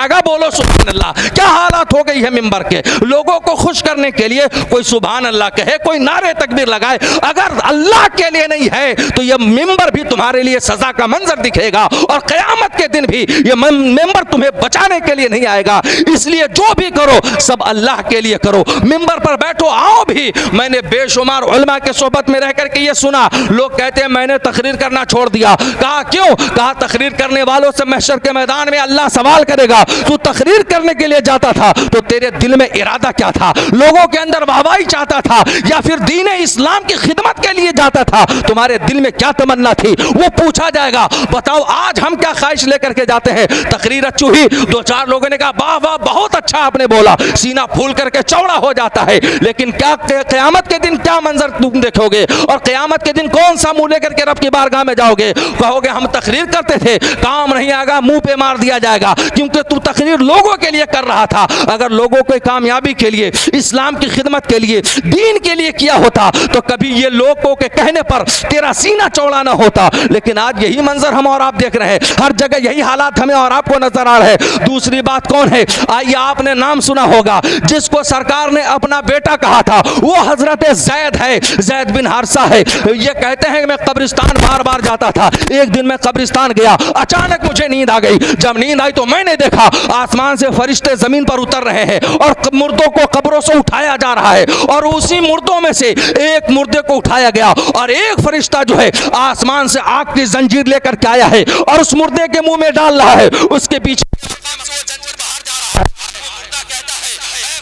जाएगा, बोलो सुभान अल्लाह। क्या हालात हो गई है मिंबर के, लोगों को खुश करने के लिए कोई सुभान अल्लाह कहे, कोई नारे तकबीर लगाए, अगर अल्लाह के लिए नहीं है तो यह मिंबर भी तुम्हारे लिए सजा का मंजर दिखेगा और क़यामत के दिन भी यह मिंबर तुम्हें बचाने के लिए नहीं आएगा। इसलिए जो भी करो सब अल्लाह के लिए करो। मिंबर पर बैठो, आओ भी। मैंने बेशुमार उलमा के सोबत में रह करके ये सुना, लोग कहते हैं मैंने तकरीर करना छोड़ दिया। कहा क्यों? कहा तकरीर करने वालों से महशर के मैदान में अल्लाह सवाल करेगा, तू तकरीर करने के लिए जाता था तो तेरे दिल में इरादा क्या था? लोगों के अंदर वाहवाही चाहता था या फिर दीन इस्लाम की खिदमत के लिए जाता था? तुम्हारे दिल में क्या तमन्ना थी? वो पूछा जाएगा। बताओ आज हम क्या ख्वाहिश लेकर के जाते हैं? तकरीर अच्छी हुई, दो चार लोगों ने कहा वाह वाह बहुत अच्छा आपने बोला, सीना फूल करके चौड़ा हो जाता है। लेकिन क्या क़यामत के दिन क्या मंजर तुम देखोगे? और क़यामत के दिन कौन सा मुंह लेकर के रब की बारगाह में जाओगे? कहोगे हम तकरीर करते थे, काम नहीं आएगा, मुंह पे मार दिया जाएगा, क्योंकि तू तकरीर लोगों के लिए कर रहा था। अगर लोगों को कामयाबी के लिए, इस्लाम की खिदमत के लिए, दीन के लिए किया होता तो कभी ये लोगों के कहने पर तेरा सीना चौड़ा ना होता। लेकिन आज यही मंजर हम और आप देख रहे हैं, हर जगह यही हालात हमें और आपको नजर आ रहे हैं। दूसरी बात कौन है? आइए, आपने नाम सुना होगा जिसको सरकार ने अपना बेटा कहा था, वो हजरत जैद है, जैद बिन हारिसा है। ये कहते हैं कि मैं कब्रिस्तान बार बार जाता था। एक दिन मैं कब्रिस्तान गया, अचानक मुझे नींद आ गई। जब नींद आई तो मैंने देखा आसमान से फरिश्ते जमीन पर उतर रहे हैं और मुर्दों को कब्रों से उठाया जा रहा है, और उसी मुर्दों में से एक मुर्दे को उठाया गया और एक फरिश्ता जो है आसमान से आग की जंजीर लेकर के आया है और उस मुर्दे के मुंह में डाल रहा है। उसके पीछे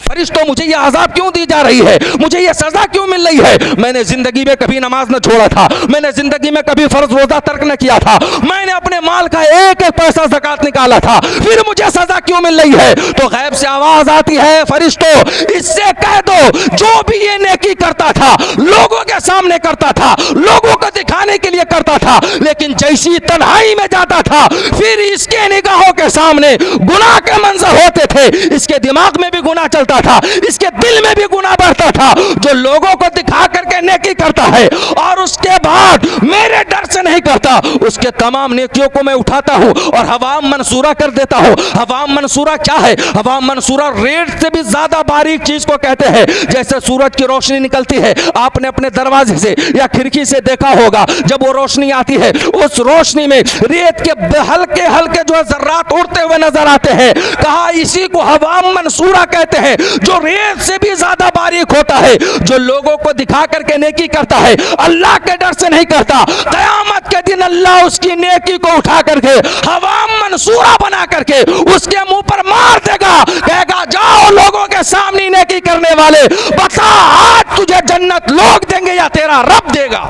फरिश्तों मुझे ये अजाब क्यों दी जा रही है, मुझे ये सजा क्यों मिल रही है? मैंने जिंदगी में कभी नमाज न छोड़ा था, मैंने जिंदगी में कभी फर्ज रोजा तर्क न किया था, मैंने अपने माल का एक एक पैसा ज़कात निकाला था, फिर मुझे सजा क्यों मिल रही है? तो गैब से आवाज आती है, फरिश्तों इससे कह दो जो भी ये नेकी करता था लोगों के सामने करता था, लोगों को दिखाने के लिए करता था, लेकिन जैसी तन्हाई में जाता था फिर इसके निगाहों के सामने गुनाह के मंजर होते थे, इसके दिमाग में भी गुनाह चलता था, इसके दिल में भी गुनाह बढ़ता था। जो लोगों को दिखा करके नेकी करता है और उसके बाद मेरे डर से नहीं करता, उसके तमाम नेकियों को मैं उठाता हूं और हवाम मंसूरा कर देता हूं। हवाम मंसूरा क्या है? हवाम मंसूरा रेड से भी ज्यादा बारीक चीज को कहते हैं। जैसे सूरज की रोशनी निकलती है, आपने अपने दरवाजे से या खिड़की से देखा होगा, जब वो रोशनी आती है उस रोशनी में रेत के हल्के हल्के जो है जर्रात उड़ते हुए नजर आते हैं। कहा इसी को हवाम मंसूरा कहते हैं, जो रेत से भी ज्यादा बारीक होता है। जो लोगों को दिखा करके नेकी करता है, अल्लाह के डर से नहीं करता, क़यामत के दिन अल्लाह उसकी नेकी को उठा करके हवाम मंसूरा बना करके उसके मुंह पर मार देगा, कहेगा जाओ लोगों के सामने नेकी करने वाले, बता आज तुझे जन्नत लोग देंगे या तेरा रब देगा?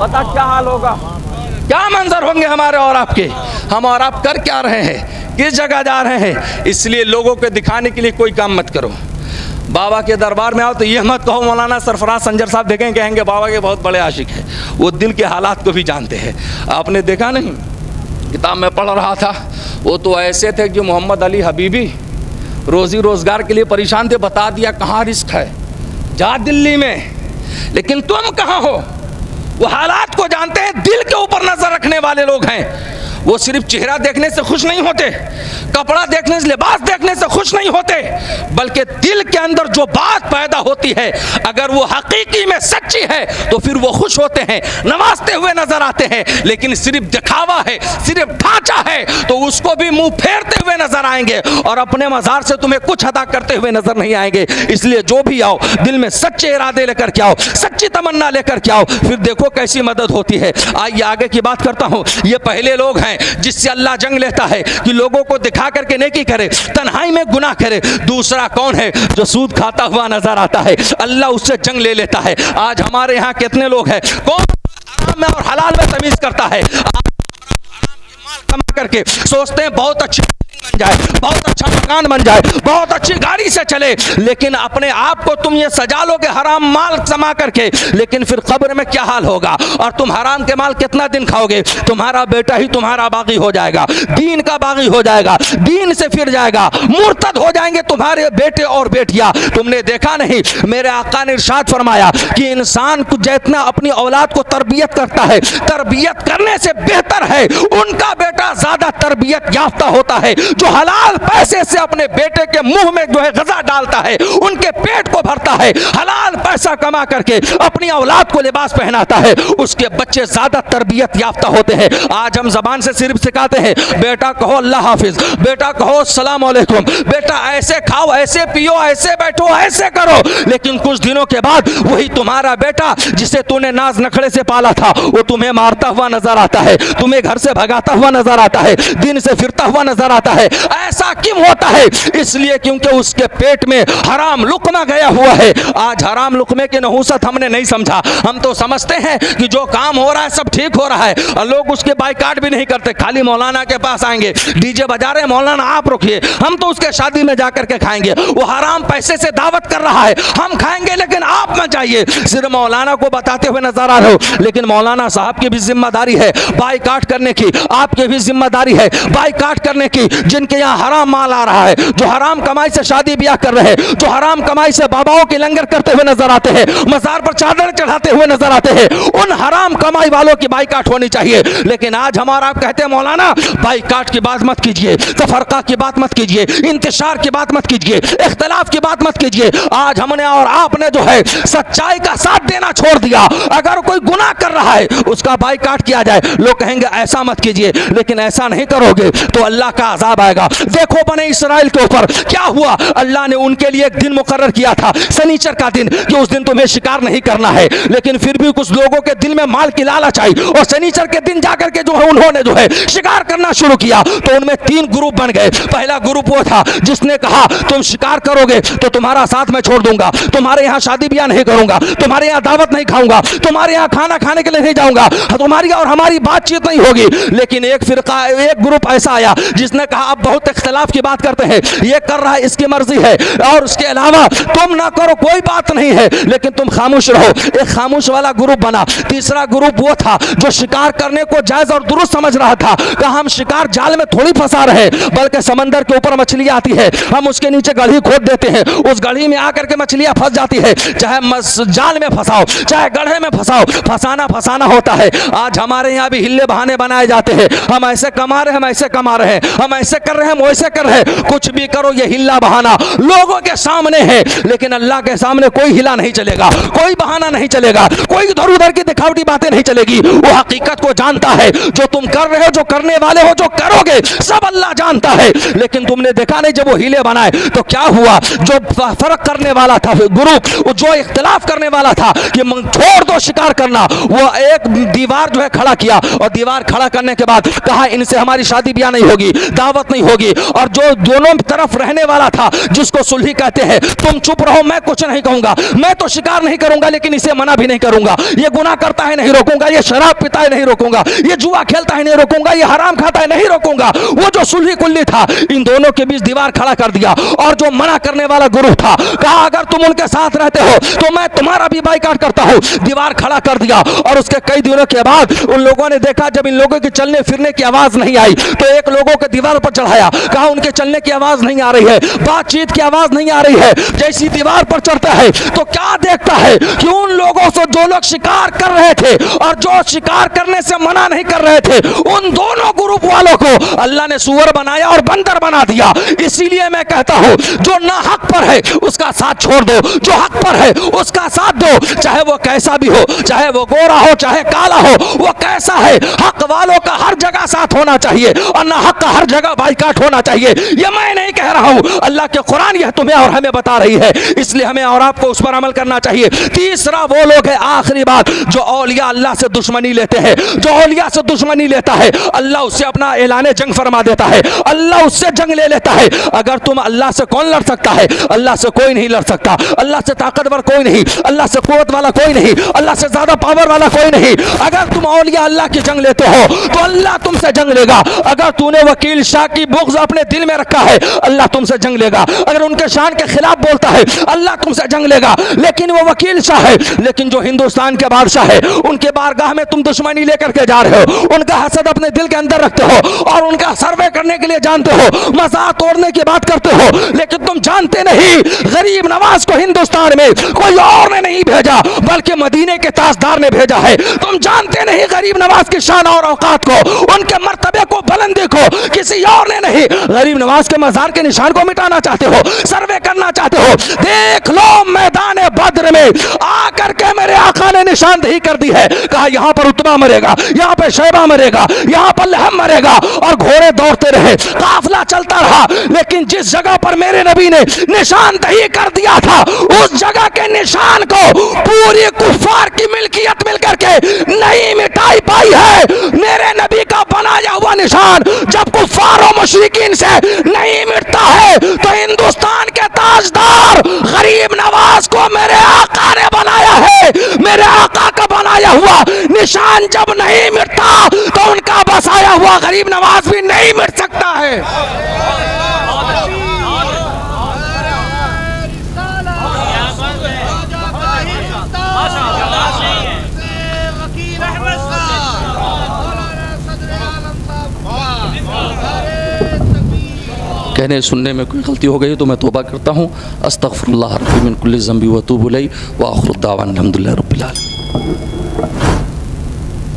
बता क्या हाल होगा, क्या मंजर होंगे हमारे और आपके? हम और आप कर क्या रहे हैं, किस जगह जा रहे हैं? इसलिए लोगों को दिखाने के लिए कोई काम मत करो। बाबा के दरबार में आओ तो ये मत कहो मौलाना सरफराज संजर साहब देखें कहेंगे बाबा के बहुत बड़े आशिक हैं, वो दिल के हालात को भी जानते हैं। आपने देखा नहीं, किताब में पढ़ रहा था, वो तो ऐसे थे कि मोहम्मद अली हबीबी रोज़ी रोज़गार के लिए परेशान थे, बता दिया कहाँ रिस्क है, जा दिल्ली में। लेकिन तुम कहाँ हो? वो हालात को जानते हैं, दिल के ऊपर नजर रखने वाले लोग हैं। वो सिर्फ चेहरा देखने से खुश नहीं होते, कपड़ा देखने से, लिबास देखने से खुश नहीं होते, बल्कि दिल के अंदर जो बात पैदा होती है अगर वो हकीकी में सच्ची है तो फिर वो खुश होते हैं, नवाजते हुए नजर आते हैं। लेकिन सिर्फ दिखावा है, सिर्फ ढांचा है तो उसको भी मुंह फेरते हुए नजर आएंगे और अपने मजार से तुम्हें कुछ अदा करते हुए नजर नहीं आएंगे। इसलिए जो भी आओ दिल में सच्चे इरादे लेकर के आओ, सच्ची तमन्ना लेकर के आओ, फिर देखो कैसी मदद होती है। आइए आगे की बात करता हूँ। ये पहले लोग हैं जिससे अल्लाह जंग लेता है कि लोगों को दिखा करके नेकी करे, तन्हाई में गुनाह करे। दूसरा कौन है? जो सूद खाता हुआ नजर आता है, अल्लाह उससे जंग ले लेता है। आज हमारे यहाँ कितने लोग हैं, कौन हराम में और हलाल में तमीज करता है? माल कमा करके सोचते हैं बहुत अच्छी बन जाए, बहुत अच्छा मकान बन जाए, बहुत अच्छी गाड़ी से चले, लेकिन अपने आप को तुम ये सजा लोगे हराम माल जमा करके, लेकिन फिर कब्र में क्या हाल होगा? और तुम हराम के माल कितना दिन खाओगे? तुम्हारा बेटा ही तुम्हारा बागी हो जाएगा, दीन का बागी हो जाएगा, दीन से फिर जाएगा, मुर्तद हो जाएंगे तुम्हारे बेटे और बेटियां। तुमने देखा नहीं, मेरे आका ने इरशाद फरमाया कि इंसान को जितना अपनी औलाद को तरबियत करता है, तरबियत करने से बेहतर है उनका बेटा बेटा ज्यादा तरबियत याफ्ता होता है, जो हलाल पैसे से अपने बेटे के मुंह में जो है गजा डालता है, उनके पेट को भरता है, हलाल पैसा कमा करके अपनी औलाद को लिबास पहनाता है, उसके बच्चे ज्यादा तरबियत याफ्ता होते हैं। आज हम जबान से सिर्फ सिखाते हैं, बेटा कहो अल्लाह हाफिज, बेटा कहो अस्सलाम वालेकुम, बेटा ऐसे खाओ, ऐसे पियो, ऐसे बैठो, ऐसे करो, लेकिन कुछ दिनों के बाद वही तुम्हारा बेटा जिसे तूने नाज नखड़े से पाला था, वो तुम्हें मारता हुआ नजर आता है, तुम्हें घर से भगाता हुआ नजर आता है, दिन से फिरता हुआ नजर आता है। ऐसा क्यों होता है? इसलिए क्योंकि उसके पेट में हराम लुकमा गया हुआ है। आज हराम लुकमे की नहूसत हमने नहीं समझा। हम तो समझते हैं कि जो काम हो रहा है सब ठीक हो रहा है, और लोग उसके बाइकाट भी नहीं करते, खाली मौलाना के पास आएंगे, डीजे बजा रहे, मौलाना आप रुकिए, हम तो उसके शादी में जाकर के खाएंगे, वो हराम पैसे से दावत कर रहा है, हम खाएंगे लेकिन आप मत जाइए। सिर्फ मौलाना को बताते हुए नजर आ रहे हो, लेकिन मौलाना साहब की भी जिम्मेदारी है बाइकाट करने की, आपकी भी जिम्मेदारी है बाइकाट करने की। जिनके यहाँ हराम माल आ रहा है, जो हराम कमाई से शादी ब्याह कर रहे हैं, जो हराम कमाई से बाबाओं के लंगर करते हुए नजर आते हैं, मजार पर चादर चढ़ाते हुए नजर आते हैं, उन हराम कमाई वालों की बाइकाट होनी चाहिए। लेकिन आज हमारा आप कहते हैं मौलाना बाइकाट की बात मत कीजिए, तफरका की बात मत कीजिए, इंतशार की बात मत कीजिए, इख्तलाफ की बात मत कीजिए। आज हमने और आपने जो है सच्चाई का साथ देना छोड़ दिया। अगर कोई गुनाह कर रहा है उसका बाइकाट किया जाए, लोग कहेंगे ऐसा मत कीजिए, लेकिन ऐसा नहीं करोगे तो अल्लाह का अजाब आएगा। देखो बने इस्राइल के ऊपर क्या हुआ, अल्लाह ने उनके लिए एक दिन मुकर्रर किया था, शनीचर का दिन, कि उस दिन तुम्हें शिकार नहीं करना है, लेकिन फिर भी कुछ लोगों के दिल में माल की लालच आई और शनीचर के दिन जाकर के जो है उन्होंने जो है शिकार करना शुरू किया। तो उनमें 3 ग्रुप बन गए। पहला ग्रुप वो था जिसने कहा तुम शिकार करोगे तो तुम्हारा साथ मैं छोड़ दूंगा, तुम्हारे यहाँ शादी ब्याह नहीं करूंगा, तुम्हारे यहाँ दावत नहीं खाऊंगा, तुम्हारे यहाँ खाना खाने के लिए नहीं जाऊंगा, तुम्हारी और हमारी बातचीत नहीं होगी। लेकिन एक फिरका, एक ग्रुप ऐसा आया जिसने कहा अब बहुत इख्तलाफ की बात करते हैं, ये कर रहा है इसकी मर्जी है, और उसके अलावा तुम ना करो कोई बात नहीं है, लेकिन तुम खामोश रहो। एक खामोश वाला ग्रुप बना। तीसरा ग्रुप वो था जो शिकार करने को जायज और दुरुस्त समझ रहा था, कहा हम शिकार जाल में थोड़ी फंसा रहे, बल्कि समंदर के ऊपर मछलियां आती है, हम उसके नीचे गढ़ी खोद देते हैं, उस गढ़ी में आकर के मछलियां फंस जाती है, चाहे जाल में फंसाओ चाहे गड्ढे में फंसाओ, फंसाना फंसाना होता है। आज हमारे यहाँ भी हिल्ले बहाने बनाए जाते हैं, हम ऐसे कमा रहे हैं, हम ऐसे कमा रहे हैं, हम ऐसे कर रहे हैं, हम वैसे कर रहे हैं, कुछ भी करो ये हिल्ला बहाना लोगों के सामने है, लेकिन अल्लाह के सामने कोई हिला नहीं चलेगा, कोई बहाना नहीं चलेगा, कोई इधर उधर की दिखावटी बातें नहीं चलेगी। वो हकीकत को जानता है, जो तुम कर रहे हो, जो करने वाले हो, जो करोगे, सब अल्लाह जानता है। लेकिन तुमने देखा नहीं जब वो हीले बनाए तो क्या हुआ, जो फर्क करने वाला था ग्रुप, जो इख्तिलाफ करने वाला था कि छोड़ दो शिकार करना, वो एक दीवार जो है खड़ा किया, और दीवार खड़ा करने के बाद कहा इनसे हमारी शादी ब्याह नहीं होगी, दावत नहीं होगी। और जो दोनों तरफ रहने वाला था, जिसको सुलही कहते हैं, तुम चुप रहो, मैं कुछ नहीं कहूंगा, मैं तो शिकार नहीं करूंगा, लेकिन इसे मना भी नहीं करूंगा, ये गुनाह करता है नहीं रोकूंगा, ये शराब पीता है नहीं रोकूंगा, ये जुआ खेलता है नहीं रोकूंगा, ये हराम खाता है नहीं रोकूंगा। वो जो सुलही कुल्ली था, इन दोनों के बीच दीवार खड़ा कर दिया। और जो मना करने वाला गुरु था, कहा अगर तुम उनके साथ रहते हो तो मैं तुम्हारा भी बाइकाट करता हूं, दीवार खड़ा कर दिया। और उसके कई दिनों के बाद उन लोगों ने देखा जब इन लोगों की चलने फिरने की आवाज नहीं आई, तो एक लोगों को दीवार पर चढ़ाया, कहा उनके चलने की आवाज नहीं आ रही है, बातचीत की आवाज नहीं आ रही है। जैसी दीवार पर चढ़ता है तो क्या देखता है कि उन लोगों से जो लोग शिकार कर रहे थे और जो शिकार करने से मना नहीं कर रहे थे, उन दोनों ग्रुप वालों को अल्लाह ने सूअर बनाया और बंदर बना दिया। इसीलिए मैं कहता हूं जो ना हक पर है उसका साथ छोड़ दो, जो हक पर है उसका साथ दो, चाहे वो कैसा भी हो, चाहे वो गोरा हो चाहे काला हो, वो कैसा है, हक वालों का हर जगह साथ होना चाहिए और ना हक का हर जगह बाइकाट होना चाहिए। ये मैं नहीं कह रहा हूं, अल्लाह के कुरान यह तुम्हें और हमें बता रही है, इसलिए हमें और आपको उस पर अमल करना चाहिए। तीसरा वो लोग है, आखिरी बात, जो औलिया अल्लाह से दुश्मनी लेते हैं। जो औलिया से दुश्मनी लेता है अल्लाह उससे अपना ऐलान जंग फरमा देता है, अल्लाह उससे जंग ले लेता है। अगर तुम अल्लाह से कौन लड़ सकता है? अल्लाह से कोई नहीं लड़ सकता, अल्लाह से ताकतवर कोई नहीं, अल्लाह से कुव्वत वाला कोई नहीं, अल्लाह से ज्यादा पावर वाला कोई नहीं। अगर तुम औलिया अल्लाह की जंग लेते हो तो अल्लाह तुमसे जंग लेगा। अगर तूने वकील शाह की बुग़्ज़ अपने दिल में रखा है, अल्लाह तुमसे जंग लेगा। अगर उनके शान के खिलाफ बोलता है, अल्लाह तुमसे जंग लेगा। लेकिन वो वकील शाह है, लेकिन जो हिंदुस्तान के बादशाह है, उनके बारगाह में तुम दुश्मनी लेकर के जा रहे हो, उनका हसद अपने दिल के अंदर रखते हो और उनका सर्वे करने के लिए जानते हो, मज़ाक तोड़ने की बात करते हो, लेकिन तुम जानते नहीं गरीब नवाज को हिंदुस्तान में कोई और ने नहीं भेजा, बल्कि मदीने के ताजदार ने भेजा है। तुम जानते नहीं गरीब नवाज की शान और औकात को, उनके उनके मर्तबे को बुलंद देखो, किसी और ने नहीं। गरीब नवाज के मजार के निशान को मिटाना चाहते हो, सर्वे करना चाहते हो, देख लो मैदान बद्र में आकर के मेरे आका ने निशानदेही कर दी है। कहा यहां पर उतबा मरेगा, यहां पर शैबा मरेगा, यहां पर लहम मरेगा, और घोड़े दौड़ते रहे, काफिला चलता रहा। लेकिन जिस जगह पर मेरे नबी ने निशानदेही कर दिया था, उस जगह के निशान को पूरी कुफार की मिल्कियत मिलकर के नहीं मिटाई पाई है। मेरे नबी का बनाया हुआ निशान जब कुफार और मुशरिकीन से नहीं मिटता है, तो हिंदुस्तान के ताजदार गरीब नवाज को मेरे आका ने बनाया है। मेरे आका का बनाया हुआ निशान जब नहीं मिटता, तो उनका बसाया हुआ गरीब नवाज भी नहीं मिट सकता है। कहने सुनने में कोई गलती हो गई तो मैं तौबा करता हूँ। अस्तगफिरुल्लाह रब्बी मिन कुल्ली ज़ंबी व अतूबु इलैहि व आखिरु दावाना अल्हम्दुलिल्लाहि रब्बिल आलमीन।